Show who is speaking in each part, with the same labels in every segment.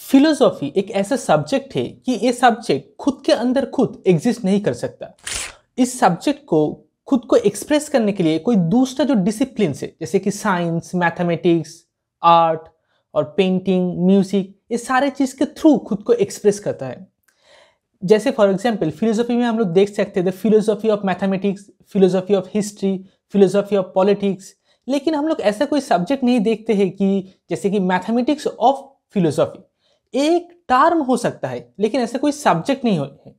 Speaker 1: Philosophy एक ऐसा subject है कि ये सब्जेक्ट खुद के अंदर खुद एग्जिस्ट नहीं कर सकता। इस सब्जेक्ट को खुद को एक्सप्रेस करने के लिए कोई दूसरा जो डिसिप्लिन है जैसे कि साइंस, मैथमेटिक्स, आर्ट और पेंटिंग, म्यूजिक, ये सारे चीज़ के थ्रू खुद को एक्सप्रेस करता है। जैसे फॉर एग्जांपल फिलोसॉफी में हम लोग देख सकते हैं the philosophy of mathematics, philosophy of history, philosophy of politics. लेकिन हम लोग ऐसा कोई सब्जेक्ट नहीं देखते हैं कि जैसे कि मैथमेटिक्स ऑफ फिलोसॉफी एक टर्म हो सकता है लेकिन ऐसा कोई सब्जेक्ट नहीं है।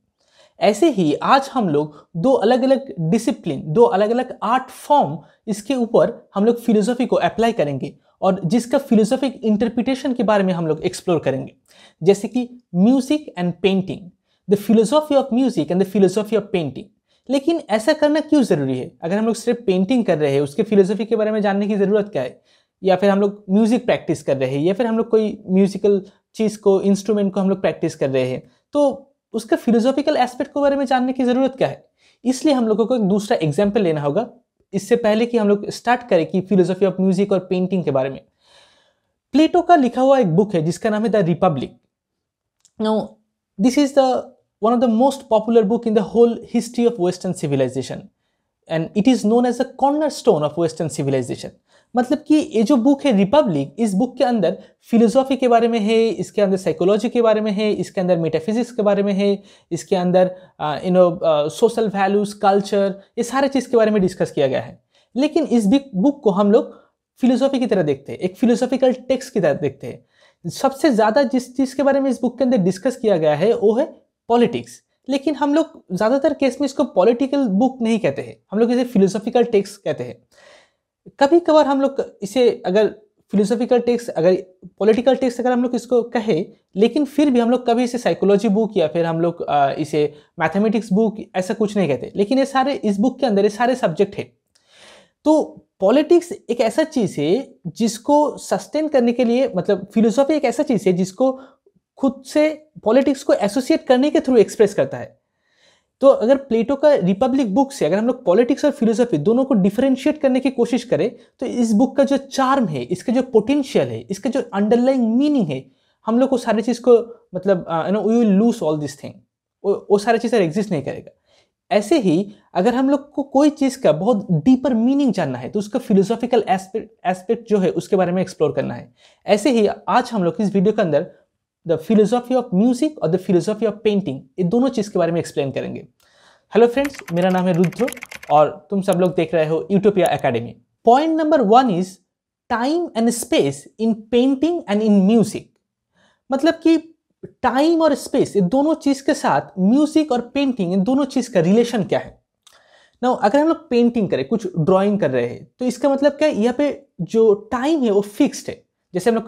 Speaker 1: ऐसे ही आज हम लोग दो अलग अलग डिसिप्लिन, दो अलग अलग आर्ट फॉर्म, इसके ऊपर हम लोग फिलोसॉफी को अप्लाई करेंगे और जिसका फिलोसॉफिक इंटरप्रिटेशन के बारे में हम लोग एक्सप्लोर करेंगे। जैसे कि music and painting, the philosophy of music and the philosophy of painting. लेकिन ऐसा करना क्यों ज़रूरी है? अगर हम लोग सिर्फ पेंटिंग कर रहे हैं उसके फिलोसॉफी के बारे में जानने की ज़रूरत क्या है? या फिर हम लोग म्यूजिक प्रैक्टिस कर रहे हैं या फिर हम लोग कोई म्यूजिकल चीज़ को, इंस्ट्रूमेंट को हम लोग प्रैक्टिस कर रहे हैं, तो उसका फिलोसॉफिकल एस्पेक्ट के बारे में जानने की ज़रूरत क्या है? इसलिए हम लोगों को एक दूसरा एग्जाम्पल लेना होगा इससे पहले कि हम लोग स्टार्ट करें कि फिलोसॉफी ऑफ म्यूजिक और पेंटिंग के बारे में। प्लेटो का लिखा हुआ एक बुक है जिसका नाम है the Republic. Now this is the one of the most popular book in the whole history of Western civilization and it is known as the cornerstone of Western civilization। मतलब कि ये जो बुक है Republic, इस book के अंदर philosophy के बारे में है, इसके अंदर साइकोलॉजी के बारे में है, इसके अंदर मेटाफिजिक्स के बारे में है, इसके अंदर सोशल वैल्यूज, कल्चर, ये सारे चीज़ के बारे में डिस्कस किया गया है। लेकिन इस बुक को हम लोग फिलोसॉफी की तरह देखते हैं, एक फिलोसॉफिकल टेक्स्ट की तरह देखते हैं। सबसे ज़्यादा जिस चीज़ के बारे में इस बुक के अंदर डिस्कस किया गया है वो है पॉलिटिक्स। लेकिन हम लोग ज़्यादातर केस में इसको पॉलिटिकल बुक नहीं कहते हैं, हम लोग इसे फिलोसॉफिकल टेक्स्ट कहते हैं। कभी कभार हम लोग इसे अगर फिलोसॉफिकल टेक्स्ट, अगर पॉलिटिकल टेक्स्ट अगर हम लोग इसको कहे, लेकिन फिर भी हम लोग कभी इसे साइकोलॉजी बुक या फिर हम लोग इसे मैथमेटिक्स बुक ऐसा कुछ नहीं कहते। लेकिन ये सारे इस बुक के अंदर ये सारे सब्जेक्ट है। तो पॉलिटिक्स एक ऐसा चीज़ है जिसको सस्टेन करने के लिए, मतलब फिलोसॉफी एक ऐसा चीज़ है जिसको खुद से पॉलिटिक्स को एसोसिएट करने के थ्रू एक्सप्रेस करता है। तो अगर प्लेटो का रिपब्लिक बुक से अगर हम लोग पॉलिटिक्स और फिलोसॉफी दोनों को डिफरेंशिएट करने की कोशिश करें तो इस बुक का जो चार्म है, इसका जो पोटेंशियल है, इसका जो अंडरलाइंग मीनिंग है, हम लोग को सारी चीज़ को मतलब we will lose all this thing, वो सारी चीज़ें एग्जिस्ट नहीं करेगा। ऐसे ही अगर हम लोग को कोई चीज़ का बहुत डीपर मीनिंग जानना है तो उसका फिलोसॉफिकल एस्पेक्ट जो है उसके बारे में एक्सप्लोर करना है। ऐसे ही आज हम लोग इस वीडियो के अंदर द फिलोसॉफी ऑफ म्यूजिक और द फिलोसॉफी ऑफ पेंटिंग, ये दोनों चीज़ के बारे में एक्सप्लेन करेंगे। हेलो फ्रेंड्स, मेरा नाम है रुद्र और तुम सब लोग देख रहे हो utopia academy. Point number 1 is time and space in painting and in music. मतलब कि टाइम और स्पेस, ये दोनों चीज़ के साथ म्यूजिक और पेंटिंग, इन दोनों चीज़ का रिलेशन क्या है। नाउ अगर हम लोग पेंटिंग करें, कुछ ड्राइंग कर रहे हैं, तो इसका मतलब क्या है, यहाँ पे जो टाइम है वो फिक्स्ड है। जैसे हम लोग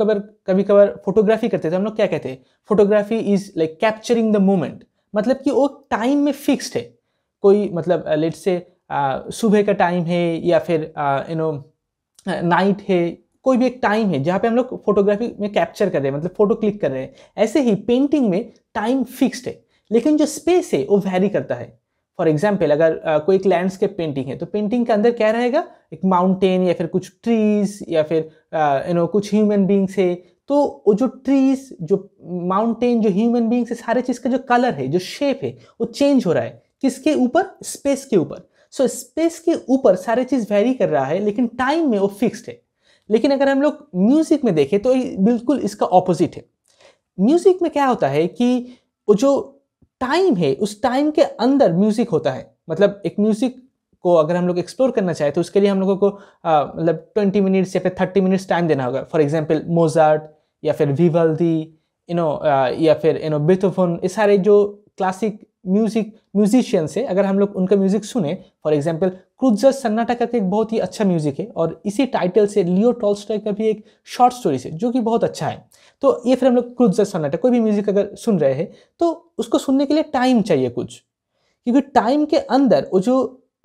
Speaker 1: कभी कभार फोटोग्राफी करते थे, हम लोग क्या कहते हैं, photography is like capturing the moment. मतलब कि वो टाइम में फिक्स्ड है। कोई मतलब लेट्स से सुबह का टाइम है या फिर नाइट है, कोई भी एक टाइम है जहाँ पे हम लोग फोटोग्राफी में कैप्चर कर रहे हैं, मतलब फोटो क्लिक कर रहे हैं। ऐसे ही पेंटिंग में टाइम फिक्स्ड है लेकिन जो स्पेस है वो वैरी करता है। फॉर एग्जाम्पल अगर कोई एक लैंडस्केप पेंटिंग है तो पेंटिंग के अंदर क्या रहेगा, एक माउंटेन या फिर कुछ ट्रीज या फिर कुछ ह्यूमन बींग्स है। तो वो जो ट्रीज, जो माउंटेन, जो ह्यूमन बींग्स है, सारे चीज़ का जो कलर है, जो शेप है, वो चेंज हो रहा है। किसके ऊपर? स्पेस के ऊपर। सो स्पेस के ऊपर सारे चीज़ वेरी कर रहा है लेकिन टाइम में वो फिक्स्ड है। लेकिन अगर हम लोग म्यूजिक में देखें तो बिल्कुल इसका ऑपोजिट है। म्यूजिक में क्या होता है कि वो जो टाइम है उस टाइम के अंदर म्यूजिक होता है। मतलब एक म्यूजिक को अगर हम लोग एक्सप्लोर करना चाहें तो उसके लिए हम लोगों को मतलब 20 मिनट्स या फिर 30 मिनट्स टाइम देना होगा। फॉर एग्जांपल मोजार्ट या फिर विवाल्दी, या फिर बेथोवन, ये सारे जो क्लासिक म्यूजिशियंस है, अगर हम लोग उनका म्यूजिक सुने, फॉर एग्जांपल क्रूज़र सन्नाटा करके एक बहुत ही अच्छा म्यूजिक है और इसी टाइटल से लियो टॉल्स्टॉय का भी एक शॉर्ट स्टोरी है जो कि बहुत अच्छा है। तो ये फिर हम लोग क्रूज़र सन्नाटा, कोई भी म्यूजिक अगर सुन रहे हैं तो उसको सुनने के लिए टाइम चाहिए कुछ, क्योंकि टाइम के अंदर वो जो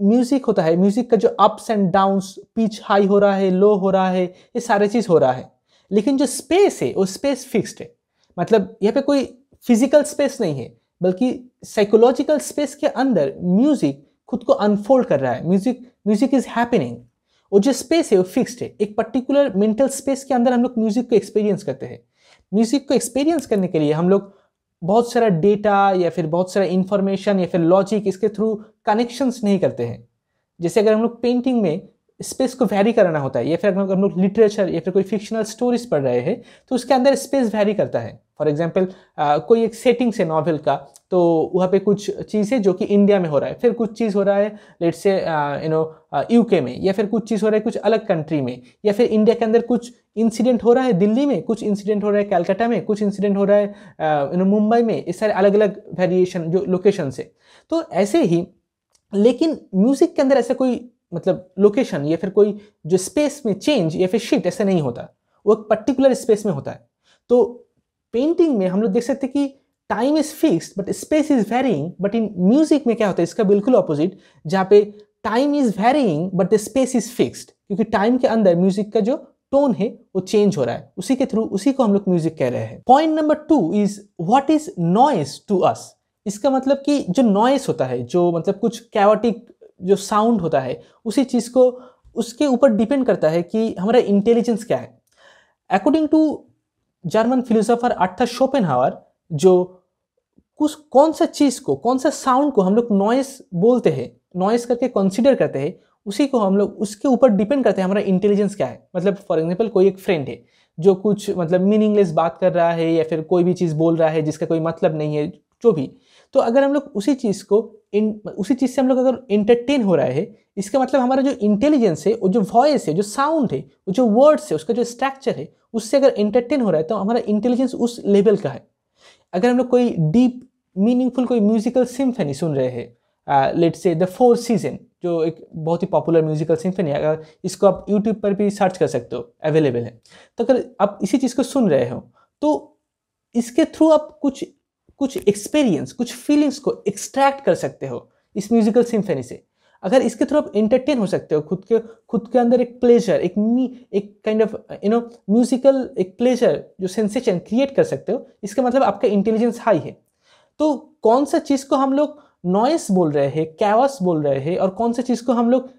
Speaker 1: म्यूजिक होता है, म्यूजिक का जो ups and downs, pitch high हो रहा है, लो हो रहा है, ये सारे चीज़ हो रहा है। लेकिन जो स्पेस है वो स्पेस फिक्स्ड है। मतलब यहाँ पे कोई फिजिकल स्पेस नहीं है बल्कि साइकोलॉजिकल स्पेस के अंदर म्यूजिक खुद को अनफोल्ड कर रहा है। Music is happening. वो जो स्पेस है वो फिक्स्ड है। एक पर्टिकुलर मेंटल स्पेस के अंदर हम लोग म्यूजिक को एक्सपीरियंस करते हैं। म्यूजिक को एक्सपीरियंस करने के लिए हम लोग बहुत सारा डेटा या फिर बहुत सारा इंफॉर्मेशन या फिर लॉजिक इसके थ्रू कनेक्शंस नहीं करते हैं। जैसे अगर हम लोग पेंटिंग में स्पेस को वैरी कराना होता है, या फिर अगर हम लोग लिटरेचर या फिर कोई फिक्शनल स्टोरीज पढ़ रहे हैं तो उसके अंदर स्पेस वैरी करता है। फॉर एग्जाम्पल कोई एक सेटिंग्स है नॉवेल का, तो वहाँ पे कुछ चीज़ है जो कि इंडिया में हो रहा है, फिर कुछ चीज़ हो रहा है लेट्स से यूके में, या फिर कुछ चीज़ हो रहा है कुछ अलग कंट्री में, या फिर इंडिया के अंदर कुछ इंसिडेंट हो रहा है दिल्ली में, कुछ इंसिडेंट हो रहा है कलकत्ता में, कुछ इंसिडेंट हो रहा है मुंबई में। इस सारे अलग अलग वेरिएशन जो लोकेशन से, तो ऐसे ही। लेकिन म्यूजिक के अंदर ऐसा कोई मतलब लोकेशन या फिर कोई जो स्पेस में चेंज या फिर शिफ्ट ऐसा नहीं होता, वो एक पर्टिकुलर स्पेस में होता है। तो पेंटिंग में हम लोग देख सकते हैं कि time is fixed but space is varying, but in music में क्या होता है इसका बिल्कुल ऑपोजिट, जहाँ पे time is varying but the space is fixed, क्योंकि टाइम के अंदर म्यूजिक का जो टोन है वो चेंज हो रहा है, उसी के थ्रू उसी को हम लोग म्यूजिक कह रहे हैं। Point number 2 is what is noise to us. इसका मतलब कि जो नॉइज होता है, जो मतलब कुछ कैओटिक जो साउंड होता है, उसी चीज़ को उसके ऊपर डिपेंड करता है कि हमारा इंटेलिजेंस क्या है। According to German philosopher Arthur Schopenhauer, जो कुछ कौन सा चीज़ को, कौन सा साउंड को हम लोग नॉइस बोलते हैं, नॉइस करके कंसीडर करते हैं, उसी को हम लोग उसके ऊपर डिपेंड करते हैं हमारा इंटेलिजेंस क्या है। मतलब फॉर एग्जांपल कोई एक फ्रेंड है जो कुछ मतलब मीनिंगलेस बात कर रहा है या फिर कोई भी चीज़ बोल रहा है जिसका कोई मतलब नहीं है, जो भी, तो अगर हम लोग उसी चीज़ से हम लोग अगर इंटरटेन हो रहा है, इसका मतलब हमारा जो इंटेलिजेंस है, वो जो वॉइस है, जो साउंड है, वो जो वर्ड्स है, उसका जो स्ट्रक्चर है, उससे अगर इंटरटेन हो रहा है तो हमारा इंटेलिजेंस उस लेवल का है। अगर हम लोग कोई डीप मीनिंगफुल कोई म्यूजिकल सिम्फनी सुन रहे हैं, लेट्स से द 4 सीजन, जो एक बहुत ही पॉपुलर म्यूजिकल सिम्फनी है, अगर इसको आप यूट्यूब पर भी सर्च कर सकते हो, अवेलेबल है। तो अगर आप इसी चीज़ को सुन रहे हो तो इसके थ्रू आप कुछ एक्सपीरियंस, कुछ फीलिंग्स को एक्सट्रैक्ट कर सकते हो इस म्यूजिकल सिम्फनी से। अगर इसके थ्रू आप एंटरटेन हो सकते हो, खुद के अंदर एक प्लेजर, एक काइंड ऑफ म्यूजिकल एक प्लेजर जो सेंसेशन क्रिएट कर सकते हो, इसका मतलब आपका इंटेलिजेंस हाई है। तो कौन सा चीज़ को हम लोग नॉइस बोल रहे हैं, कैओस बोल रहे हैं, और कौन सा चीज़ को हम लोग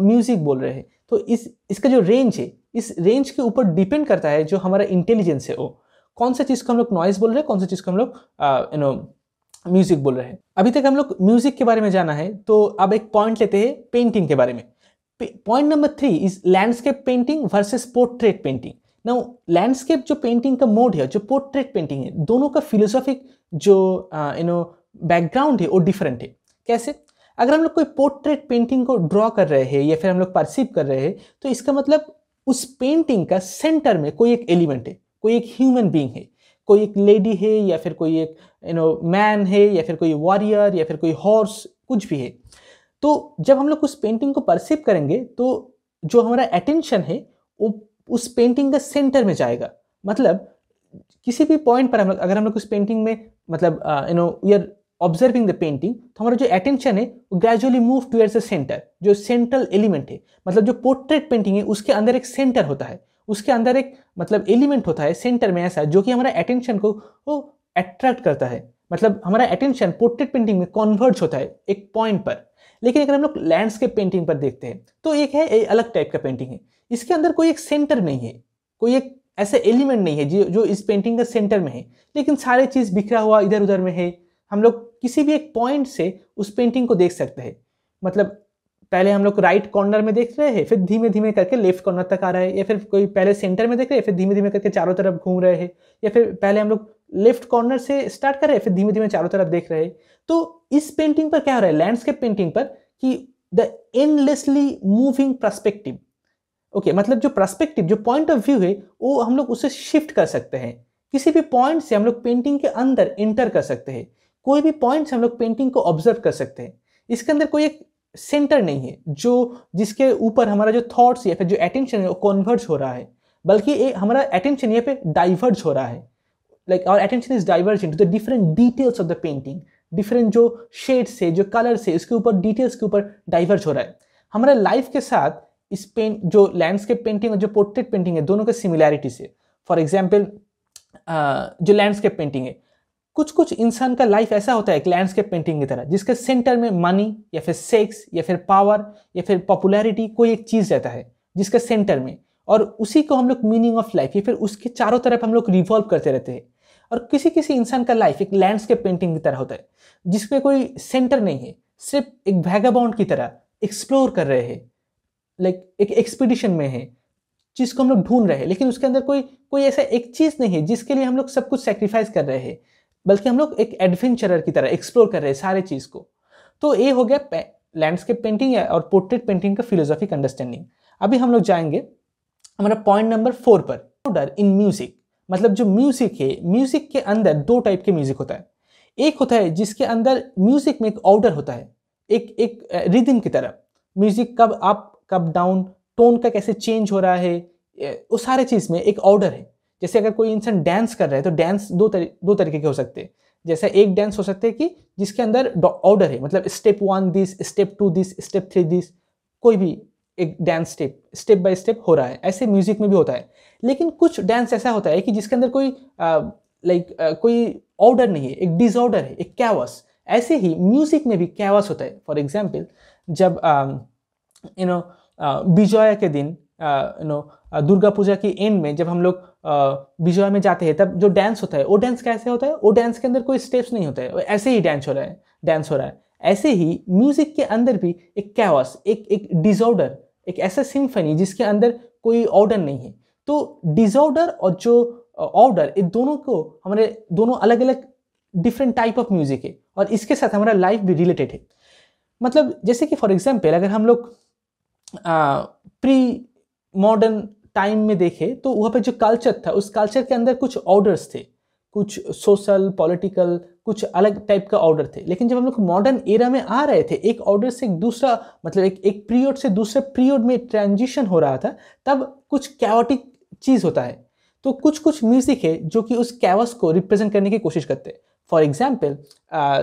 Speaker 1: म्यूजिक बोल रहे हैं, तो इसका जो रेंज है, इस रेंज के ऊपर डिपेंड करता है जो हमारा इंटेलिजेंस है, वो कौन सा चीज़ को हम लोग नॉइस बोल रहे हैं, कौन सा चीज़ को हम लोग म्यूजिक बोल रहे हैं। अभी तक हम लोग म्यूजिक के बारे में जाना है, तो अब एक पॉइंट लेते हैं पेंटिंग के बारे में। Point number 3 is landscape painting versus portrait painting. Now landscape जो पेंटिंग का मोड है, जो पोर्ट्रेट पेंटिंग है, दोनों का फिलोसॉफिक जो बैकग्राउंड है वो डिफरेंट है। कैसे? अगर हम लोग कोई पोर्ट्रेट पेंटिंग को ड्रॉ कर रहे हैं या फिर हम लोग परसीव कर रहे हैं, तो इसका मतलब उस पेंटिंग का सेंटर में कोई एक एलिमेंट है, कोई एक ह्यूमन बीइंग है, कोई एक लेडी है या फिर कोई एक मैन है या फिर कोई वॉरियर या फिर कोई हॉर्स, कुछ भी है। तो जब हम लोग उस पेंटिंग को परसीव करेंगे तो जो हमारा अटेंशन है वो उस पेंटिंग का सेंटर में जाएगा। मतलब किसी भी पॉइंट पर अगर हम लोग उस पेंटिंग में मतलब we are observing the painting, तो हमारा जो अटेंशन है वो gradually move towards the centre, जो सेंट्रल एलिमेंट है। मतलब जो पोर्ट्रेट पेंटिंग है उसके अंदर एक सेंटर होता है, उसके अंदर एक मतलब एलिमेंट होता है सेंटर में ऐसा, जो कि हमारा अटेंशन को वो अट्रैक्ट करता है। मतलब हमारा अटेंशन पोर्ट्रेट पेंटिंग में कन्वर्ज होता है एक पॉइंट पर। लेकिन अगर हम लोग लैंडस्केप पेंटिंग पर देखते हैं तो एक है अलग टाइप का पेंटिंग है, इसके अंदर कोई एक सेंटर नहीं है, कोई एक ऐसा एलिमेंट नहीं है जो इस पेंटिंग का सेंटर में है, लेकिन सारे चीज़ बिखरा हुआ इधर उधर में है। हम लोग किसी भी एक पॉइंट से उस पेंटिंग को देख सकते हैं। मतलब पहले हम लोग राइट कॉर्नर में देख रहे हैं, फिर धीमे धीमे करके लेफ्ट कॉर्नर तक आ रहा है, या फिर कोई पहले सेंटर में देख रहे हैं, फिर धीमे धीमे करके चारों तरफ घूम रहे हैं, या फिर पहले हम लोग लेफ्ट कॉर्नर से स्टार्ट कर रहे हैं, फिर धीमे धीमे चारों तरफ देख रहे हैं। तो इस पेंटिंग पर क्या हो रहा है, लैंडस्केप पेंटिंग पर, कि the endlessly moving perspective. Okay, मतलब जो पर्सपेक्टिव, जो पॉइंट ऑफ व्यू है, वो हम लोग उसे शिफ्ट कर सकते हैं। किसी भी पॉइंट से हम लोग पेंटिंग के अंदर एंटर कर सकते हैं, कोई भी पॉइंट से हम लोग पेंटिंग को ऑब्जर्व कर सकते हैं। इसके अंदर कोई एक सेंटर नहीं है जो जिसके ऊपर हमारा जो थॉट्स या फिर जो अटेंशन है वो कन्वर्ज हो रहा है, बल्कि हमारा अटेंशन यहाँ पे डाइवर्ज हो रहा है। Like our attention is diverging to the different details of the painting, different जो शेड्स से, जो कलर से, इसके ऊपर डिटेल्स के ऊपर डाइवर्ज हो रहा है। हमारे लाइफ के साथ इस जो लैंडस्केप पेंटिंग और जो पोर्ट्रेट पेंटिंग है, दोनों के सिमिलैरिटीज है। फॉर एग्जाम्पल जो लैंडस्केप पेंटिंग है, कुछ इंसान का लाइफ ऐसा होता है एक लैंडस्केप पेंटिंग की तरह, जिसके सेंटर में मनी या फिर सेक्स या फिर पावर या फिर पॉपुलैरिटी कोई एक चीज़ रहता है जिसके सेंटर में, और उसी को हम लोग मीनिंग ऑफ लाइफ या फिर उसके चारों तरफ हम लोग रिवॉल्व करते रहते हैं। और किसी किसी इंसान का लाइफ एक लैंडस्केप पेंटिंग की तरह होता है जिसमें कोई सेंटर नहीं है, सिर्फ एक वैगाबाउंड की तरह एक्सप्लोर कर रहे हैं, लाइक एक एक्सपीडिशन में है जिसको हम लोग ढूंढ रहे हैं, लेकिन उसके अंदर कोई कोई ऐसा एक चीज नहीं है जिसके लिए हम लोग सब कुछ सेक्रीफाइस कर रहे हैं, बल्कि हम लोग एक एडवेंचरर की तरह एक्सप्लोर कर रहे हैं सारे चीज को। तो ये हो गया लैंडस्केप पेंटिंग और पोर्ट्रेट पेंटिंग का फिलोसॉफिक अंडरस्टैंडिंग। अभी हम लोग जाएंगे हमारा पॉइंट नंबर 4 पर, ऑर्डर इन म्यूजिक। मतलब जो म्यूजिक है, म्यूजिक के अंदर दो टाइप के म्यूजिक होता है। एक होता है जिसके अंदर म्यूजिक में एक ऑर्डर होता है, एक रिदम की तरह, म्यूजिक कब अप कब डाउन, टोन का कैसे चेंज हो रहा है, वो सारे चीज में एक ऑर्डर है। जैसे अगर कोई इंसान डांस कर रहा है तो डांस दो तरीके के हो सकते हैं। जैसे एक डांस हो सकते हैं कि जिसके अंदर ऑर्डर है, मतलब step 1 this, step 2 this, step 3 this, कोई भी एक डांस स्टेप बाय स्टेप हो रहा है, ऐसे म्यूजिक में भी होता है। लेकिन कुछ डांस ऐसा होता है कि जिसके अंदर कोई कोई ऑर्डर नहीं है, एक डिसऑर्डर है, एक कैओस। ऐसे ही म्यूजिक में भी कैओस होता है। फॉर एग्जाम्पल, जब विजया के दिन दुर्गा पूजा की एंड में जब हम लोग विजया में जाते हैं, तब जो डांस होता है वो डांस कैसे होता है, वो डांस के अंदर कोई स्टेप्स नहीं होता है, ऐसे ही डांस हो रहा है। ऐसे ही म्यूजिक के अंदर भी एक कैओस, एक डिसऑर्डर, एक ऐसा सिम्फनी जिसके अंदर कोई ऑर्डर नहीं है। तो डिसऑर्डर और जो ऑर्डर, ये दोनों को हमारे दोनों अलग अलग डिफरेंट टाइप ऑफ म्यूजिक है, और इसके साथ हमारा लाइफ भी रिलेटेड है। मतलब जैसे कि फॉर एग्जाम्पल अगर हम लोग प्री मॉडर्न टाइम में देखें तो वहाँ पे जो कल्चर था, उस कल्चर के अंदर कुछ ऑर्डर्स थे, कुछ सोशल पॉलिटिकल, कुछ अलग टाइप का ऑर्डर थे। लेकिन जब हम लोग मॉडर्न एरा में आ रहे थे, एक ऑर्डर से एक दूसरा, मतलब एक पीरियड से दूसरे पीरियड में ट्रांजिशन हो रहा था, तब कुछ कैओटिक चीज़ होता है। तो कुछ कुछ म्यूजिक है जो कि उस कैओस को रिप्रेजेंट करने की कोशिश करते हैं। फॉर एग्जाम्पल,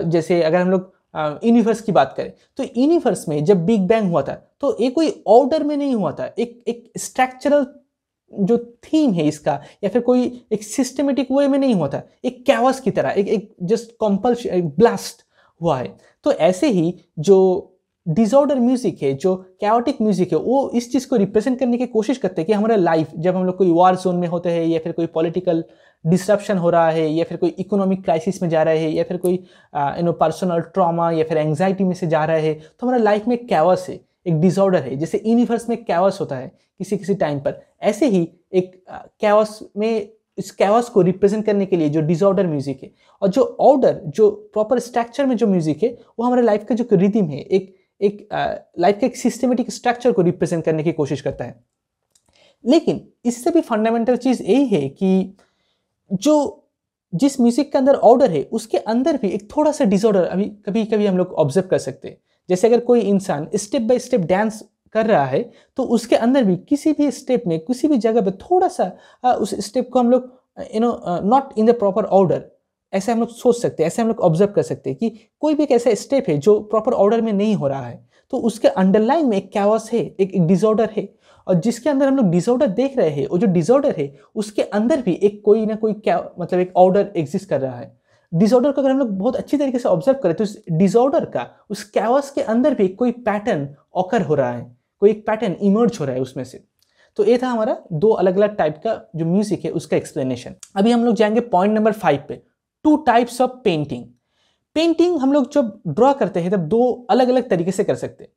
Speaker 1: जैसे अगर हम लोग यूनिवर्स की बात करें, तो यूनिवर्स में जब बिग बैंग हुआ था तो ये कोई ऑर्डर में नहीं हुआ था, एक स्ट्रक्चरल जो थीम है इसका, या फिर कोई एक सिस्टमेटिक वे में नहीं हुआ था, एक कैओस की तरह, एक जस्ट कंपल्शन, ब्लास्ट हुआ है। तो ऐसे ही जो डिसऑर्डर म्यूजिक है, जो कैओटिक म्यूजिक है, वो इस चीज़ को रिप्रेजेंट करने की कोशिश करते हैं कि हमारा लाइफ, जब हम लोग कोई वॉर जोन में होते हैं, या फिर कोई पॉलिटिकल डिसरप्शन हो रहा है, या फिर कोई इकोनॉमिक क्राइसिस में जा रहे हैं, या फिर कोई पर्सनल ट्रॉमा या फिर एंग्जाइटी में से जा रहे हैं, तो हमारा लाइफ में कैओस है, एक डिसऑर्डर है। जैसे यूनिवर्स में कैओस होता है किसी किसी टाइम पर, ऐसे ही एक कैओस में, इस कैओस को रिप्रेजेंट करने के लिए जो डिसऑर्डर म्यूजिक है, और जो ऑर्डर, जो प्रॉपर स्ट्रक्चर में जो म्यूजिक है, वो हमारे लाइफ का जो रिदम है, एक लाइफ के एक सिस्टमेटिक स्ट्रक्चर को रिप्रेजेंट करने की कोशिश करता है। लेकिन इससे भी फंडामेंटल चीज़ यही है कि जो जिस म्यूजिक के अंदर ऑर्डर है, उसके अंदर भी एक थोड़ा सा डिसऑर्डर अभी कभी कभी हम लोग ऑब्जर्व कर सकते हैं। जैसे अगर कोई इंसान स्टेप बाय स्टेप डांस कर रहा है, तो उसके अंदर भी किसी भी स्टेप में, किसी भी जगह पे थोड़ा सा उस स्टेप को हम लोग not in the proper order, ऐसे हम लोग सोच सकते हैं, ऐसे हम लोग ऑब्जर्व कर सकते हैं कि कोई भी एक ऐसा स्टेप है जो प्रॉपर ऑर्डर में नहीं हो रहा है, तो उसके अंडरलाइन में एक कैओस है, एक डिसऑर्डर है। और जिसके अंदर हम लोग डिसऑर्डर देख रहे हैं, वो जो डिसऑर्डर है उसके अंदर भी एक कोई ना कोई मतलब एक ऑर्डर एग्जिस्ट कर रहा है। डिसऑर्डर को अगर हम लोग बहुत अच्छी तरीके से ऑब्जर्व करें, तो इस डिसऑर्डर का, उस कैओस के अंदर भी कोई पैटर्न ऑकर हो रहा है, कोई एक पैटर्न इमर्ज हो रहा है उसमें से। तो ये था हमारा दो अलग अलग टाइप का जो म्यूजिक है उसका एक्सप्लेनेशन। अभी हम लोग जाएंगे पॉइंट नंबर 5 पे, 2 टाइप्स ऑफ पेंटिंग। पेंटिंग हम लोग जब ड्रॉ करते हैं तब दो अलग अलग तरीके से कर सकते हैं।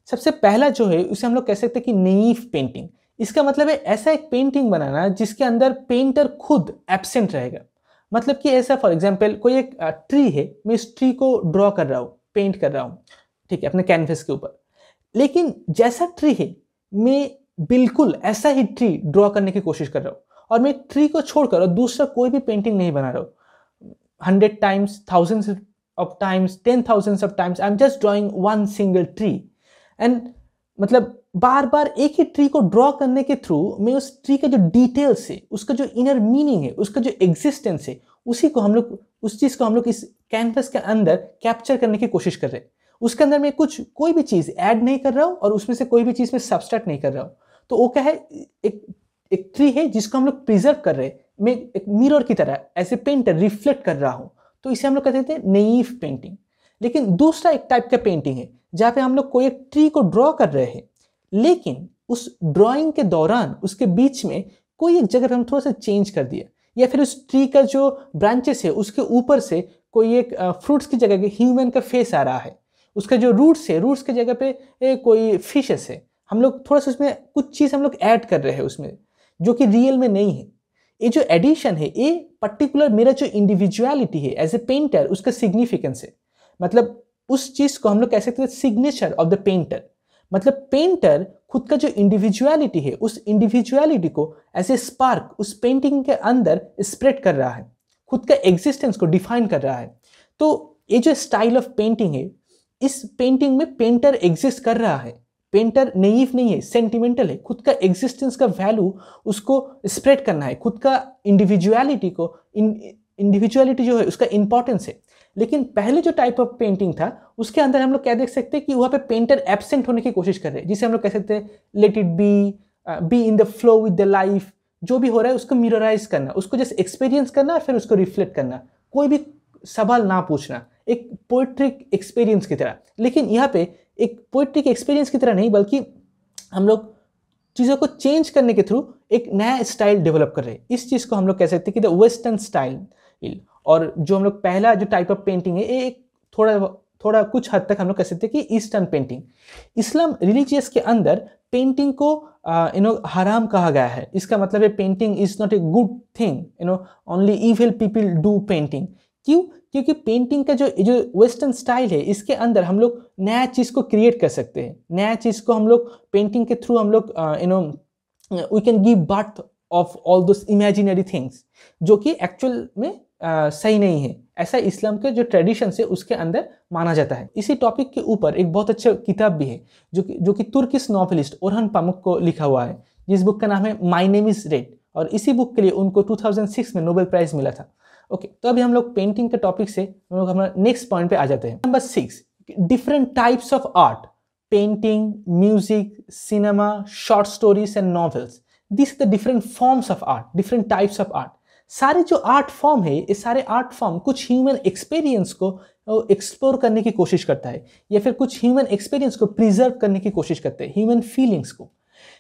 Speaker 1: सबसे पहला जो है उसे हम लोग कह सकते हैं कि नेइव पेंटिंग। इसका मतलब है ऐसा एक पेंटिंग बनाना जिसके अंदर पेंटर खुद एब्सेंट रहेगा। मतलब कि ऐसा, फॉर एग्जांपल कोई एक ट्री है, मैं इस ट्री को ड्रॉ कर रहा हूँ, पेंट कर रहा हूँ, ठीक है, अपने कैनवस के ऊपर। लेकिन जैसा ट्री है, मैं बिल्कुल ऐसा ही ट्री ड्रॉ करने की कोशिश कर रहा हूँ, और मैं ट्री को छोड़कर और दूसरा कोई भी पेंटिंग नहीं बना रहा हूँ। 100 times, thousands of times, 10,000s of times, I'm just drawing one single tree. And मतलब बार बार एक ही ट्री को ड्रॉ करने के थ्रू मैं उस ट्री का जो डिटेल्स है, उसका जो इनर मीनिंग है, उसका जो एग्जिस्टेंस है, उसी को हम लोग, उस चीज़ को हम लोग इस कैनवस के अंदर कैप्चर करने की कोशिश कर रहे हैं। उसके अंदर मैं कोई भी चीज़ ऐड नहीं कर रहा हूँ और उसमें से कोई भी चीज़ में सब्सट्रैक्ट नहीं कर रहा हूँ। तो वो क्या है, एक ट्री है जिसको हम लोग प्रिजर्व कर रहे हैं, मैं एक मिरर की तरह एज ए पेंटर रिफ्लेक्ट कर रहा हूँ। तो इसे हम लोग कहते हैं नेइव पेंटिंग। लेकिन दूसरा एक टाइप का पेंटिंग है जहाँ पे हम लोग कोई एक ट्री को ड्रॉ कर रहे हैं, लेकिन उस ड्राइंग के दौरान उसके बीच में कोई एक जगह पे हम थोड़ा सा चेंज कर दिया, या फिर उस ट्री का जो ब्रांचेस है उसके ऊपर से कोई एक फ्रूट्स की जगह ह्यूमन का फेस आ रहा है, उसका जो रूट्स है, रूट्स की जगह पे कोई फिशेस है, हम लोग थोड़ा सा उसमें कुछ चीज़ हम लोग ऐड कर रहे हैं उसमें, जो कि रियल में नहीं है। ये जो एडिशन है, ये पर्टिकुलर मेरा जो इंडिविजुअलिटी है एज ए पेंटर, उसका सिग्निफिकेंस है। मतलब उस चीज़ को हम लोग कह सकते हैं सिग्नेचर ऑफ द पेंटर। मतलब पेंटर खुद का जो इंडिविजुअलिटी है, उस इंडिविजुअलिटी को एज ए स्पार्क उस पेंटिंग के अंदर स्प्रेड कर रहा है, खुद का एग्जिस्टेंस को डिफाइन कर रहा है। तो ये जो स्टाइल ऑफ पेंटिंग है, इस पेंटिंग में पेंटर एग्जिस्ट कर रहा है। पेंटर नेइव नहीं है, सेंटिमेंटल है, खुद का एग्जिस्टेंस का वैल्यू उसको स्प्रेड करना है, खुद का इंडिविजुअलिटी को, इंडिविजुअलिटी जो है उसका इंपॉर्टेंस है। लेकिन पहले जो टाइप ऑफ पेंटिंग था उसके अंदर हम लोग क्या देख सकते हैं कि वहाँ पे पेंटर एब्सेंट होने की कोशिश कर रहे हैं, जिसे हम लोग कह सकते हैं let it be in the flow with the life. जो भी हो रहा है उसको मिरराइज करना, उसको जस्ट एक्सपीरियंस करना और फिर उसको रिफ्लेक्ट करना, कोई भी सवाल ना पूछना, एक पोएट्रिक एक्सपीरियंस की तरह। लेकिन यहाँ पे एक पोएट्रिक एक्सपीरियंस की तरह नहीं, बल्कि हम लोग चीज़ों को चेंज करने के थ्रू एक नया स्टाइल डेवलप कर रहे हैं। इस चीज़ को हम लोग कह सकते हैं कि द वेस्टर्न स्टाइल। और जो हम लोग पहला जो टाइप ऑफ पेंटिंग है, ये एक थोड़ा कुछ हद तक हम लोग कह सकते हैं कि ईस्टर्न पेंटिंग। इस्लाम रिलीजियस के अंदर पेंटिंग को हराम कहा गया है। इसका मतलब है painting is not a good thing, only evil people do painting. क्यों? क्योंकि पेंटिंग का जो वेस्टर्न स्टाइल है, इसके अंदर हम लोग नया चीज़ को क्रिएट कर सकते हैं। नया चीज़ को हम लोग पेंटिंग के थ्रू हम लोग we can give birth of all those imaginary things, जो कि एक्चुअल में सही नहीं है। ऐसा इस्लाम के जो ट्रेडिशन है उसके अंदर माना जाता है। इसी टॉपिक के ऊपर एक बहुत अच्छा किताब भी है जो कि तुर्किश नॉवेलिस्ट ओरहन पामुक को लिखा हुआ है, जिस बुक का नाम है माई नेम इज रेड। और इसी बुक के लिए उनको 2006 में नोबेल प्राइज मिला था। ओके, तो अभी हम लोग पेंटिंग के टॉपिक से हम लोग हमारे नेक्स्ट पॉइंट पे आ जाते हैं। Number 6, different types of art, painting, music, cinema, short stories and novels. This the different forms of art, different types of art. सारे जो आर्ट फॉर्म है, ये सारे आर्ट फॉर्म कुछ ह्यूमन एक्सपीरियंस को एक्सप्लोर करने की कोशिश करता है, या फिर कुछ ह्यूमन एक्सपीरियंस को प्रिजर्व करने की कोशिश करते हैं, ह्यूमन फीलिंग्स को।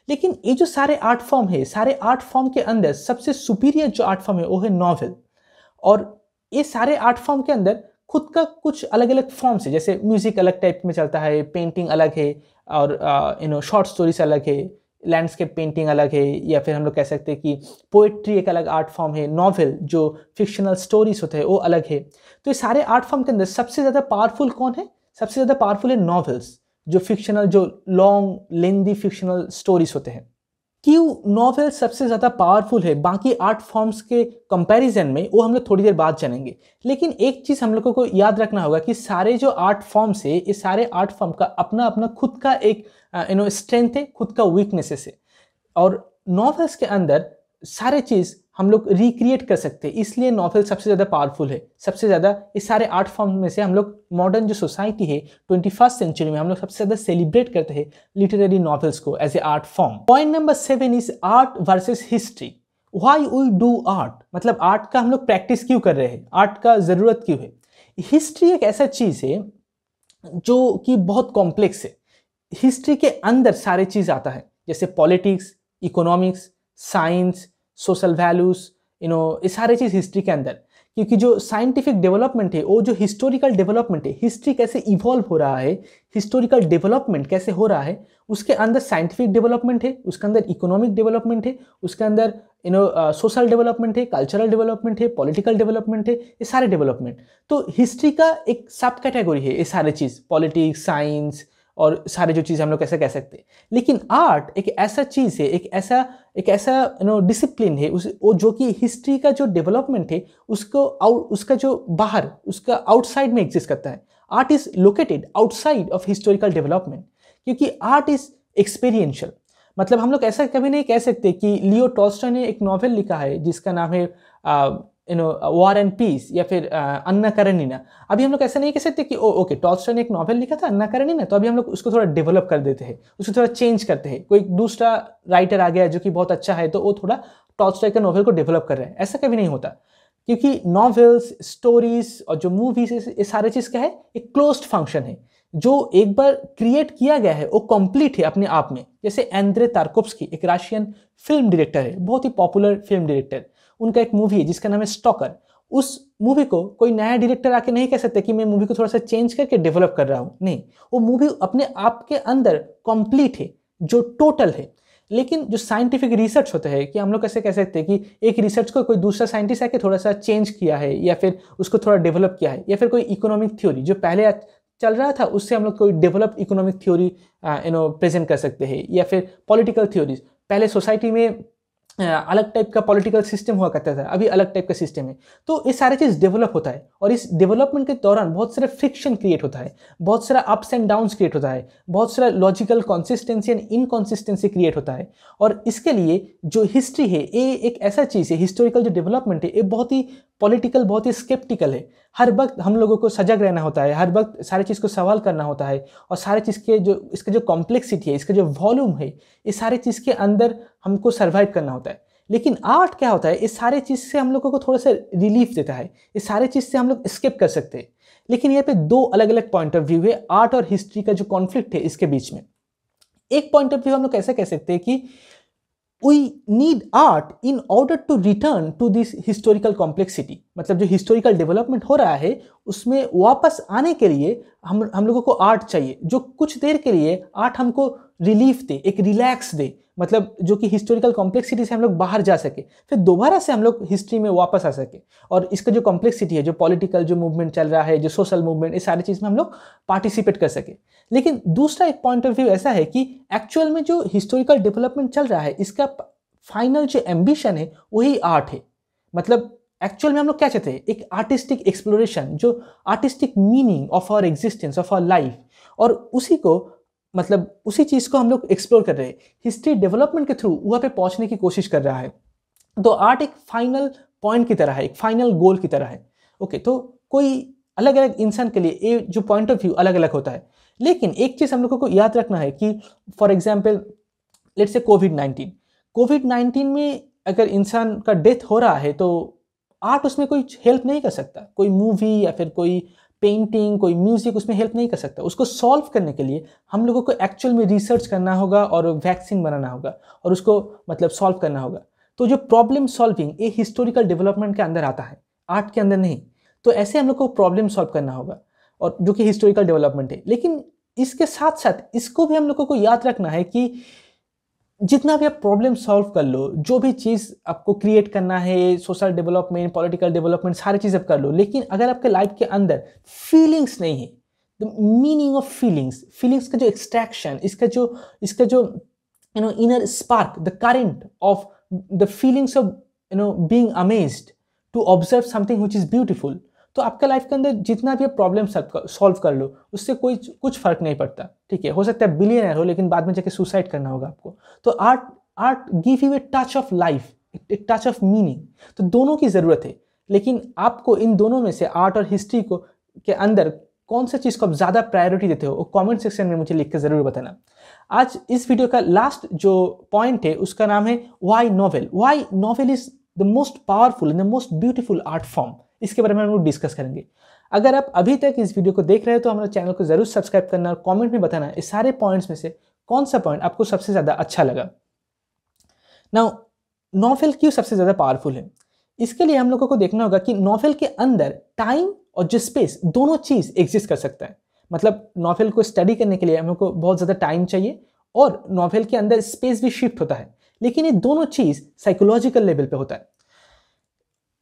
Speaker 1: लेकिन ये जो सारे आर्ट फॉर्म है, सारे आर्ट फॉर्म के अंदर सबसे सुपीरियर जो आर्ट फॉर्म है वो है नॉवेल। और ये सारे आर्ट फॉर्म के अंदर खुद का कुछ अलग अलग फॉर्म्स है, जैसे म्यूजिक अलग टाइप में चलता है, पेंटिंग अलग है, और शॉर्ट स्टोरीज अलग है, लैंडस्केप पेंटिंग अलग है, या फिर हम लोग कह सकते हैं कि पोएट्री एक अलग आर्ट फॉर्म है, नॉवेल जो फिक्शनल स्टोरीज होते हैं वो अलग है। तो ये सारे आर्ट फॉर्म के अंदर सबसे ज़्यादा पावरफुल कौन है? सबसे ज़्यादा पावरफुल है नॉवेल्स, जो फिक्शनल, जो लॉन्ग लेंदी फिक्शनल स्टोरीज होते हैं। क्यों नॉवेल सबसे ज़्यादा पावरफुल है बाकी आर्ट फॉर्म्स के कंपैरिजन में, वो हम लोग थोड़ी देर बाद जानेंगे। लेकिन एक चीज़ हम लोगों को याद रखना होगा कि सारे जो आर्ट फॉर्म्स है, ये सारे आर्ट फॉर्म का अपना अपना खुद का एक स्ट्रेंथ है, खुद का वीकनेसेस है। और नॉवेल्स के अंदर सारे चीज़ हम लोग रिक्रिएट कर सकते हैं, इसलिए नॉवेल सबसे ज़्यादा पावरफुल है। सबसे ज़्यादा इस सारे आर्ट फॉर्म में से हम लोग मॉडर्न जो सोसाइटी है 21st सेंचुरी में हम लोग सबसे ज़्यादा सेलिब्रेट करते हैं लिटरेरी नॉवेल्स को as a art form. Point number 7 is art versus history. Why we do art, मतलब आर्ट का हम लोग प्रैक्टिस क्यों कर रहे हैं, आर्ट का ज़रूरत क्यों है। हिस्ट्री एक ऐसा चीज़ है जो कि बहुत कॉम्प्लेक्स है। हिस्ट्री के अंदर सारे चीज़ आता है, जैसे politics, economics, science, social values, ये सारे चीज़ हिस्ट्री के अंदर। क्योंकि जो साइंटिफिक डेवलपमेंट है, वो जो हिस्टोरिकल डेवलपमेंट है, हिस्ट्री कैसे इवॉल्व हो रहा है, हिस्टोरिकल डेवलपमेंट कैसे हो रहा है, उसके अंदर साइंटिफिक डेवलपमेंट है, उसके अंदर इकोनॉमिक डेवलपमेंट है, उसके अंदर सोशल डेवलपमेंट है, कल्चरल डेवलपमेंट है, पॉलिटिकल डेवलपमेंट है, ये सारे डेवलपमेंट। तो हिस्ट्री का एक सब कैटेगरी है ये सारे चीज़, पॉलिटिक्स, साइंस और सारे जो चीज़ हम लोग कैसे कह सकते हैं। लेकिन आर्ट एक ऐसा चीज़ है, एक ऐसा डिसिप्लिन है वो जो कि हिस्ट्री का जो डेवलपमेंट है उसका जो बाहर, उसका आउटसाइड में एग्जिस्ट करता है। Art is located outside of historical development, क्योंकि आर्ट इज एक्सपीरियंशियल। मतलब हम लोग ऐसा कभी नहीं कह सकते कि लियो टॉल्स्टॉय ने एक नॉवेल लिखा है जिसका नाम है वॉर एंड पीस, या फिर अन्ना कारेनिना। अभी हम लोग ऐसा नहीं कह सकते कि ओके टॉल्स्टॉय ने एक नॉवेल लिखा था अन्ना कारेनिना, तो अभी हम लोग उसको थोड़ा डेवलप कर देते हैं, उसको थोड़ा चेंज करते हैं। कोई दूसरा राइटर आ गया जो कि बहुत अच्छा है, तो वो थोड़ा टॉल्स्टॉय का नॉवेल को डेवलप कर रहे हैं। ऐसा कभी नहीं होता, क्योंकि नॉवेल्स, स्टोरीज और जो मूवीज, ये सारे चीज़ क्या है, एक क्लोज्ड फंक्शन है। जो एक बार क्रिएट किया गया है वो कंप्लीट है अपने आप में। जैसे एंड्रे तार्कोव्स्की एक रशियन फिल्म डायरेक्टर है, बहुत ही पॉपुलर फिल्म डायरेक्टर। उनका एक मूवी है जिसका नाम है स्टॉकर। उस मूवी को कोई नया डायरेक्टर आके नहीं कह सकते कि मैं मूवी को थोड़ा सा चेंज करके डेवलप कर रहा हूँ, नहीं, वो मूवी अपने आप के अंदर कंप्लीट है, जो टोटल है। लेकिन जो साइंटिफिक रिसर्च होता है, कि हम लोग कैसे कह सकते हैं कि एक रिसर्च को कोई दूसरा साइंटिस्ट आके थोड़ा सा चेंज किया है, या फिर उसको थोड़ा डेवलप किया है, या फिर कोई इकोनॉमिक थ्योरी जो पहले चल रहा था उससे हम लोग कोई डेवलप इकोनॉमिक थ्योरी प्रेजेंट कर सकते हैं, या फिर पॉलिटिकल थ्योरीज। पहले सोसाइटी में अलग टाइप का पॉलिटिकल सिस्टम हुआ करता था, अभी अलग टाइप का सिस्टम है। तो ये सारे चीज़ डेवलप होता है, और इस डेवलपमेंट के दौरान बहुत सारा फ्रिक्शन क्रिएट होता है, बहुत सारा अप्स एंड डाउन्स क्रिएट होता है, बहुत सारा logical consistency and inconsistency create होता है। और इसके लिए जो हिस्ट्री है ये एक ऐसा चीज़ है, हिस्टोरिकल जो डेवलपमेंट है ये बहुत ही पॉलिटिकल, बहुत ही स्केप्टिकल है। हर वक्त हम लोगों को सजग रहना होता है, हर वक्त सारी चीज़ को सवाल करना होता है, और सारे चीज़ के जो इसका जो कॉम्प्लेक्सिटी है, इसका जो वॉल्यूम है, ये सारे चीज़ के अंदर हमको सर्वाइव करना होता है। लेकिन आर्ट क्या होता है, इस सारे चीज़ से हम लोगों को थोड़ा सा रिलीफ देता है, इस सारे चीज़ से हम लोग स्केप कर सकते हैं। लेकिन यहाँ पे दो अलग अलग पॉइंट ऑफ व्यू है आर्ट और हिस्ट्री का जो कॉन्फ्लिक्ट है इसके बीच में। एक पॉइंट ऑफ व्यू हम लोग ऐसा कह सकते हैं कि we need art in order to return to this historical complexity। मतलब जो historical development हो रहा है उसमें वापस आने के लिए हम लोगों को आर्ट चाहिए, जो कुछ देर के लिए आर्ट हमको रिलीफ दे, एक रिलैक्स दे, मतलब जो कि हिस्टोरिकल कॉम्प्लेक्सिटी से हम लोग बाहर जा सके, फिर दोबारा से हम लोग हिस्ट्री में वापस आ सके। और इसका जो कॉम्प्लेक्सिटी है, जो पॉलिटिकल जो मूवमेंट चल रहा है, जो सोशल मूवमेंट, इस सारी चीज़ में हम लोग पार्टिसिपेट कर सके। लेकिन दूसरा एक पॉइंट ऑफ व्यू ऐसा है कि एक्चुअल में जो हिस्टोरिकल डेवलपमेंट चल रहा है इसका फाइनल जो एम्बिशन है वही आर्ट है। मतलब एक्चुअल में हम लोग क्या चाहते हैं, एक आर्टिस्टिक एक्सप्लोरेशन, जो artistic meaning of our existence, of our life, और उसी को मतलब उसी चीज़ को हम लोग एक्सप्लोर कर रहे हैं, हिस्ट्री डेवलपमेंट के थ्रू वहाँ पे पहुँचने की कोशिश कर रहा है। तो आर्ट एक फाइनल पॉइंट की तरह है, एक फाइनल गोल की तरह है। ओके, तो कोई अलग अलग इंसान के लिए ये जो पॉइंट ऑफ व्यू अलग अलग होता है। लेकिन एक चीज़ हम लोगों को याद रखना है कि फॉर एग्जाम्पल लेट्स से कोविड-19 में अगर इंसान का डेथ हो रहा है तो आर्ट उसमें कोई हेल्प नहीं कर सकता, कोई मूवी या फिर कोई पेंटिंग, कोई म्यूजिक उसमें हेल्प नहीं कर सकता। उसको सॉल्व करने के लिए हम लोगों को एक्चुअल में रिसर्च करना होगा और वैक्सीन बनाना होगा और उसको मतलब सॉल्व करना होगा। तो जो प्रॉब्लम सॉल्विंग ये हिस्टोरिकल डेवलपमेंट के अंदर आता है, आर्ट के अंदर नहीं। तो ऐसे हम लोग को प्रॉब्लम सॉल्व करना होगा, और जो कि हिस्टोरिकल डेवलपमेंट है। लेकिन इसके साथ साथ इसको भी हम लोगों को याद रखना है कि जितना भी आप प्रॉब्लम सॉल्व कर लो, जो भी चीज़ आपको क्रिएट करना है, सोशल डेवलपमेंट, पॉलिटिकल डेवलपमेंट, सारी चीज़ आप कर लो, लेकिन अगर आपके लाइफ के अंदर फीलिंग्स नहीं है, द मीनिंग ऑफ फीलिंग्स का जो एक्सट्रैक्शन, इसका जो inner spark, the current of the feelings of being amazed to observe something which is beautiful, तो आपका लाइफ के अंदर जितना भी प्रॉब्लम सॉल्व कर लो उससे कुछ फर्क नहीं पड़ता। ठीक है, हो सकता है बिलियनर हो लेकिन बाद में जाके सुसाइड करना होगा आपको। तो art give U a touch of life, एक टच ऑफ मीनिंग। तो दोनों की ज़रूरत है, लेकिन आपको इन दोनों में से आर्ट और हिस्ट्री को के अंदर कौन सा चीज़ को आप ज़्यादा प्रायोरिटी देते हो, वो कॉमेंट सेक्शन में मुझे लिख के ज़रूर बताना। आज इस वीडियो का लास्ट जो पॉइंट है उसका नाम है why novel is the most powerful and the most beautiful art form. इसके बारे में हम लोग डिस्कस करेंगे। अगर आप अभी तक इस वीडियो को देख रहे हो तो हमारे चैनल को जरूर सब्सक्राइब करना और कमेंट में बताना इस सारे पॉइंट्स में से कौन सा पॉइंट आपको सबसे ज़्यादा अच्छा लगा। नाउ नॉवेल क्यों सबसे ज़्यादा पावरफुल है, इसके लिए हम लोगों को देखना होगा कि नॉवेल के अंदर टाइम और जो स्पेस दोनों चीज़ एग्जिस्ट कर सकता है। मतलब नॉवेल को स्टडी करने के लिए हम लोग को बहुत ज़्यादा टाइम चाहिए और नॉवेल के अंदर स्पेस भी शिफ्ट होता है, लेकिन ये दोनों चीज़ साइकोलॉजिकल लेवल पे होता है।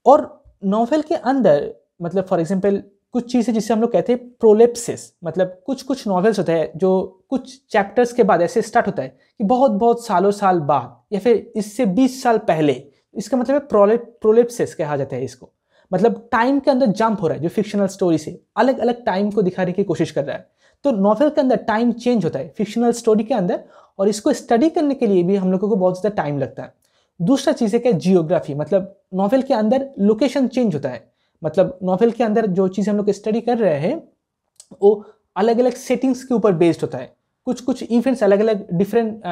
Speaker 1: और नॉवेल के अंदर मतलब फॉर एग्जांपल कुछ चीज़ें जिसे हम लोग कहते हैं प्रोलेप्सिस, मतलब कुछ नॉवेल्स होते हैं जो कुछ चैप्टर्स के बाद ऐसे स्टार्ट होता है कि बहुत साल बाद या फिर इससे 20 साल पहले, इसका मतलब है प्रोलेप्सिस कहा जाता है इसको। मतलब टाइम के अंदर जंप हो रहा है, जो फिक्शनल स्टोरी से अलग अलग टाइम को दिखाने की कोशिश कर रहा है। तो नॉवेल के अंदर टाइम चेंज होता है फिक्शनल स्टोरी के अंदर, और इसको स्टडी करने के लिए भी हम लोगों को बहुत ज़्यादा टाइम लगता है। दूसरा चीज़ है क्या, जियोग्राफी, मतलब नॉवेल के अंदर लोकेशन चेंज होता है। मतलब नॉवेल के अंदर जो चीज़ हम लोग स्टडी कर रहे हैं वो अलग अलग सेटिंग्स के ऊपर बेस्ड होता है। कुछ इवेंट्स अलग अलग डिफरेंट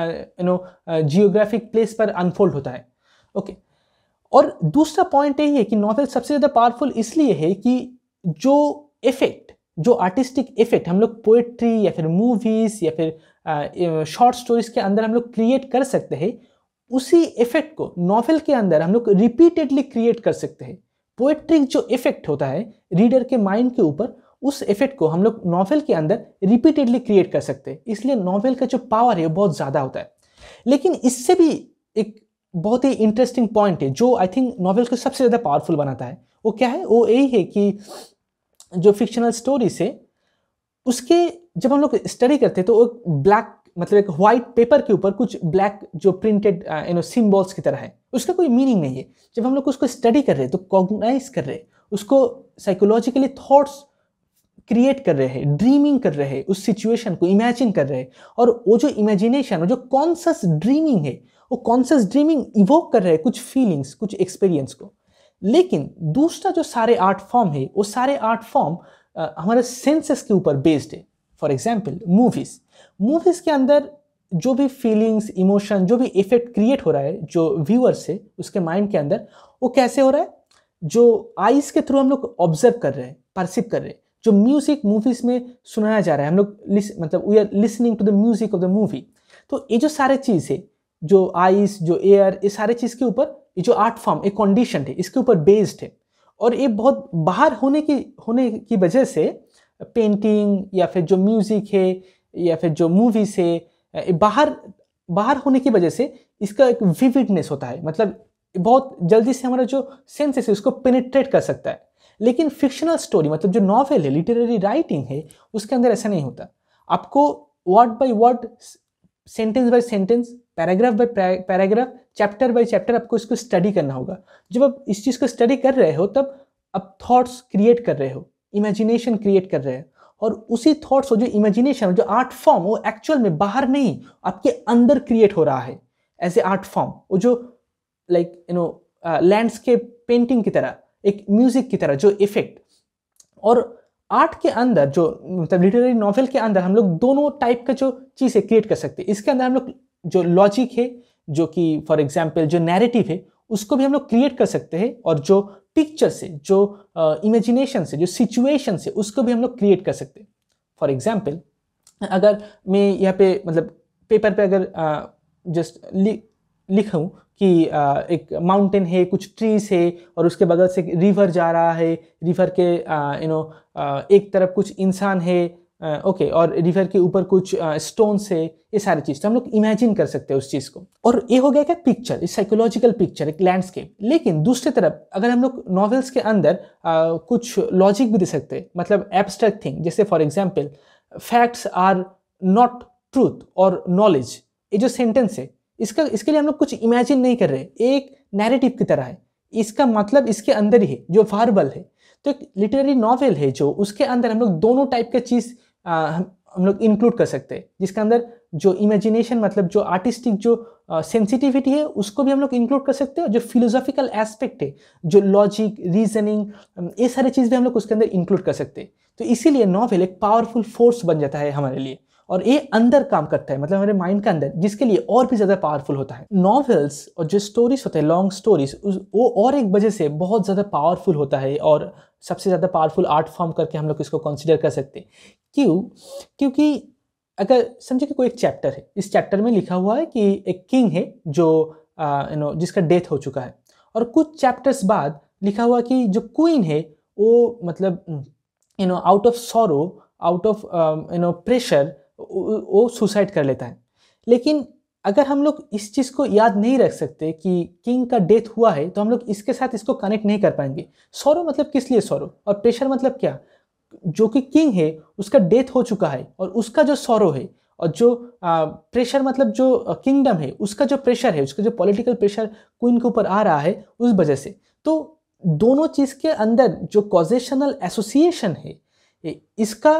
Speaker 1: जियोग्राफिक प्लेस पर अनफोल्ड होता है। ओके, और दूसरा पॉइंट यही है कि नॉवेल सबसे ज़्यादा पावरफुल इसलिए है कि जो इफेक्ट, जो आर्टिस्टिक इफेक्ट हम लोग पोएट्री या फिर मूवीज या फिर शॉर्ट स्टोरीज के अंदर हम लोग क्रिएट कर सकते हैं, उसी इफेक्ट को नॉवेल के अंदर हम लोग रिपीटेडली क्रिएट कर सकते हैं। पोएट्री जो इफेक्ट होता है रीडर के माइंड के ऊपर, उस इफेक्ट को हम लोग नॉवेल के अंदर रिपीटेडली क्रिएट कर सकते हैं। इसलिए नॉवेल का जो पावर है वो बहुत ज़्यादा होता है। लेकिन इससे भी एक बहुत ही इंटरेस्टिंग पॉइंट है जो आई थिंक नॉवेल को सबसे ज़्यादा पावरफुल बनाता है। वो क्या है? वो यही है कि जो फिक्शनल स्टोरीज है उसके जब हम लोग स्टडी करते हैं तो एक ब्लैक मतलब एक वाइट पेपर के ऊपर कुछ ब्लैक जो प्रिंटेड सिंबल्स की तरह है, उसका कोई मीनिंग नहीं है। जब हम लोग उसको स्टडी कर रहे हैं तो कॉग्नाइज कर रहे हैं, उसको साइकोलॉजिकली थॉट्स क्रिएट कर रहे हैं, ड्रीमिंग कर रहे हैं, उस सिचुएशन को इमेजिन कर रहे हैं, और वो जो इमेजिनेशन, जो कॉन्शियस ड्रीमिंग है, वो कॉन्शियस ड्रीमिंग इवोक कर रहे हैं कुछ फीलिंग्स, कुछ एक्सपीरियंस को। लेकिन दूसरा जो सारे आर्ट फॉर्म है, वो सारे आर्ट फॉर्म हमारे सेंसेस के ऊपर बेस्ड है। फॉर एग्जाम्पल मूवीज के अंदर जो भी फीलिंग्स, इमोशन, जो भी इफेक्ट क्रिएट हो रहा है जो व्यूअर से उसके माइंड के अंदर, वो कैसे हो रहा है? जो आईज के थ्रू हम लोग ऑब्जर्व कर रहे हैं, परसीव कर रहे हैं। जो म्यूजिक मूवीज में सुनाया जा रहा है, हम लोग मतलब we are listening to the music of the movie. तो ये जो सारे चीज़ है, जो आइस, जो एयर, ये सारे चीज़ के ऊपर ये जो आर्ट फॉर्म, एक कंडीशन है, इसके ऊपर बेस्ड है। और ये बहुत बाहर होने की वजह से पेंटिंग या फिर जो म्यूजिक है या फिर जो मूवीज है, बाहर होने की वजह से इसका एक विविडनेस होता है। मतलब बहुत जल्दी से हमारा जो सेंसेस है उसको पेनिट्रेट कर सकता है। लेकिन फिक्शनल स्टोरी मतलब जो नॉवेल है, लिटरेरी राइटिंग है, उसके अंदर ऐसा नहीं होता। आपको word by word, sentence by sentence, paragraph by paragraph, chapter by chapter आपको इसको स्टडी करना होगा। जब आप इस चीज़ को स्टडी कर रहे हो तब आप थॉट्स क्रिएट कर रहे हो, इमेजिनेशन क्रिएट कर रहे हो, और उसी थॉट्स और जो इमेजिनेशन, जो आर्ट फॉर्म, वो एक्चुअल में बाहर नहीं, आपके अंदर क्रिएट हो रहा है एज ए आर्ट फॉर्म। वो जो लाइक लैंडस्केप पेंटिंग की तरह, एक म्यूजिक की तरह जो इफेक्ट। और आर्ट के अंदर जो मतलब लिटरेरी नॉवेल के अंदर हम लोग दोनों टाइप का जो चीज़ें क्रिएट कर सकते हैं। इसके अंदर हम लोग जो लॉजिक है, जो कि फॉर एग्जांपल जो नैरेटिव है, उसको भी हम लोग क्रिएट कर सकते हैं, और जो पिक्चर से, जो इमेजिनेशन से, जो सिचुएशन से, उसको भी हम लोग क्रिएट कर सकते हैं। फॉर एग्जाम्पल अगर मैं यहाँ पे मतलब पेपर पे अगर जस्ट लिखूँ कि एक माउंटेन है, कुछ ट्रीज है, और उसके बगल से रिवर जा रहा है, रिवर के एक तरफ कुछ इंसान है, ओके, और रिवर के ऊपर कुछ स्टोन्स है, ये सारी चीज़ तो हम लोग इमेजिन कर सकते हैं उस चीज़ को। और ये हो गया क्या? पिक्चर, एक साइकोलॉजिकल पिक्चर, एक लैंडस्केप। लेकिन दूसरी तरफ अगर हम लोग नॉवेल्स के अंदर कुछ लॉजिक भी दे सकते हैं, मतलब एब्स्ट्रैक्ट थिंग, जैसे for example facts are not truth और नॉलेज, ये जो सेंटेंस है, इसके लिए हम लोग कुछ इमेजिन नहीं कर रहे, एक नैरेटिव की तरह है, इसका मतलब इसके अंदर ही है, जो वर्बल है। तो एक लिटरेरी नॉवेल है जो, उसके अंदर हम लोग दोनों टाइप का चीज़ हम लोग इंक्लूड कर सकते हैं, जिसके अंदर जो इमेजिनेशन मतलब जो आर्टिस्टिक जो सेंसिटिविटी है उसको भी हम लोग इंक्लूड कर सकते हैं, जो फिलोसॉफिकल एस्पेक्ट है, जो लॉजिक, रीजनिंग, ये सारी चीज़ भी हम लोग उसके अंदर इंक्लूड कर सकते हैं। तो इसीलिए नॉवेल एक पावरफुल फोर्स बन जाता है हमारे लिए, और ये अंदर काम करता है, मतलब हमारे माइंड के अंदर, जिसके लिए और भी ज़्यादा पावरफुल होता है। नॉवेल्स और जो स्टोरीज होते हैं, लॉन्ग स्टोरीज, वो और एक वजह से बहुत ज़्यादा पावरफुल होता है, और सबसे ज़्यादा पावरफुल आर्ट फॉर्म करके हम लोग इसको कंसिडर कर सकते हैं। क्यों? क्योंकि अगर समझे कि कोई एक चैप्टर है, इस चैप्टर में लिखा हुआ है कि एक किंग है जो जिसका डेथ हो चुका है, और कुछ चैप्टर्स बाद लिखा हुआ कि जो क्वीन है वो मतलब out of sorrow, out of pressure, वो सुसाइड कर लेता है। लेकिन अगर हम लोग इस चीज़ को याद नहीं रख सकते कि किंग का डेथ हुआ है, तो हम लोग इसके साथ इसको कनेक्ट नहीं कर पाएंगे। सॉरो मतलब किस लिए सॉरो, और प्रेशर मतलब क्या? जो कि किंग है उसका डेथ हो चुका है, और उसका जो सॉरो है, और जो प्रेशर मतलब जो किंगडम है उसका जो प्रेशर है, उसका जो पॉलिटिकल प्रेशर क्वीन के ऊपर आ रहा है, उस वजह से। तो दोनों चीज़ के अंदर जो कॉजेशनल एसोसिएशन है, इसका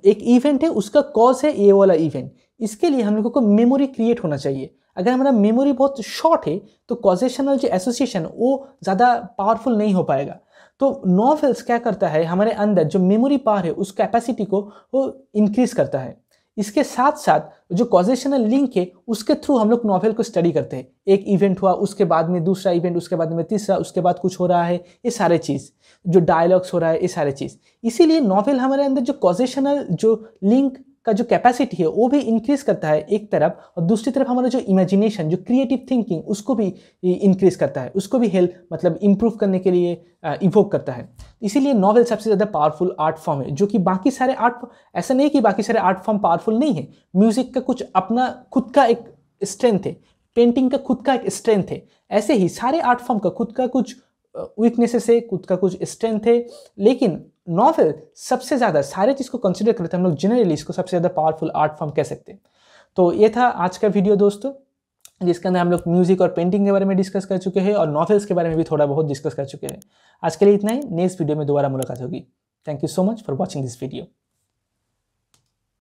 Speaker 1: एक इवेंट है, उसका कॉज है ये वाला इवेंट। इसके लिए हम लोगों को मेमोरी क्रिएट होना चाहिए। अगर हमारा मेमोरी बहुत शॉर्ट है तो कॉजेशनल जो एसोसिएशन वो ज़्यादा पावरफुल नहीं हो पाएगा। तो नॉवेल्स क्या करता है, हमारे अंदर जो मेमोरी पावर है उस कैपेसिटी को वो इंक्रीज करता है। इसके साथ साथ जो कॉजेशनल लिंक है उसके थ्रू हम लोग नॉवेल को स्टडी करते हैं। एक इवेंट हुआ, उसके बाद में दूसरा इवेंट, उसके बाद में तीसरा, उसके बाद कुछ हो रहा है, ये सारे चीज़ जो डायलॉग्स हो रहा है, ये सारे चीज़। इसीलिए नॉवेल हमारे अंदर जो कॉजेशनल जो लिंक का जो कैपेसिटी है वो भी इंक्रीज करता है एक तरफ, और दूसरी तरफ हमारा जो इमेजिनेशन, जो क्रिएटिव थिंकिंग, उसको भी इंक्रीज करता है, उसको भी हेल्प मतलब इंप्रूव करने के लिए इवोक करता है। इसीलिए नॉवेल सबसे ज़्यादा पावरफुल आर्ट फॉर्म है, जो कि बाकी सारे आर्ट, ऐसा नहीं कि बाकी सारे आर्ट फॉर्म पावरफुल नहीं है। म्यूजिक का कुछ अपना खुद का एक स्ट्रेंथ है, पेंटिंग का खुद का एक स्ट्रेंथ है, ऐसे ही सारे आर्ट फॉर्म का खुद का कुछ वीकनेसेस है, खुद का कुछ स्ट्रेंथ है। लेकिन नॉवेल सबसे ज़्यादा सारे चीज़ को कंसिडर करते हैं हम लोग, जनरली इसको सबसे ज़्यादा पावरफुल आर्ट फॉर्म कह सकते हैं। तो ये था आज का वीडियो दोस्तों, जिसके अंदर हम लोग म्यूजिक और पेंटिंग के बारे में डिस्कस कर चुके हैं और नॉवेल्स के बारे में भी थोड़ा बहुत डिस्कस कर चुके हैं। आज के लिए इतना ही, नेक्स्ट वीडियो में दोबारा मुलाकात होगी। Thank you so much for watching this video.